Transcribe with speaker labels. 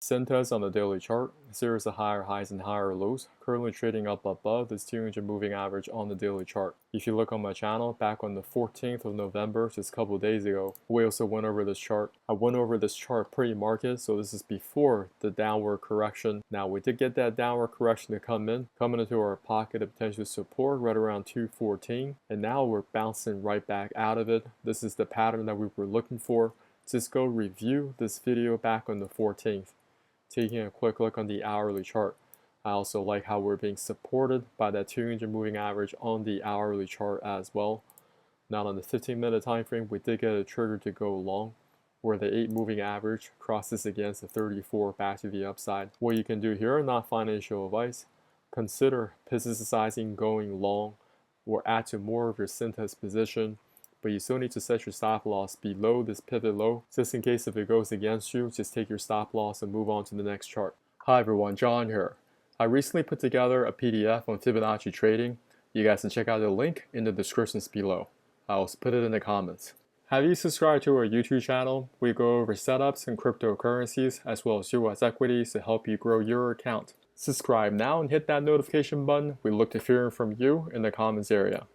Speaker 1: Cintas on the daily chart, a series of higher highs and higher lows, currently trading up above this 200 moving average on the daily chart. If you look on my channel, back on the 14th of November, just a couple of days ago, we also went over this chart. I went over this chart pre-market, so this is before the downward correction. Now we did get that downward correction to coming into our pocket of potential support right around 214, and now we're bouncing right back out of it. This is the pattern that we were looking for. Just go review this video back on the 14th. Taking a quick look on the hourly chart. I also like how we're being supported by that 200 moving average on the hourly chart as well. Now on the 15-minute time frame, we did get a trigger to go long, where the 8 moving average crosses against the 34 back to the upside. What you can do here, not financial advice, consider physicising going long or add to more of your Cintas position, but you still need to set your stop loss below this pivot low, just in case if it goes against you, just take your stop loss and move on to the next chart. Hi everyone, John here. I recently put together a PDF on Fibonacci trading. You guys can check out the link in the descriptions below. I'll also put it in the comments. Have you subscribed to our YouTube channel? We go over setups in cryptocurrencies as well as US equities to help you grow your account. Subscribe now and hit that notification button. We look to hearing from you in the comments area.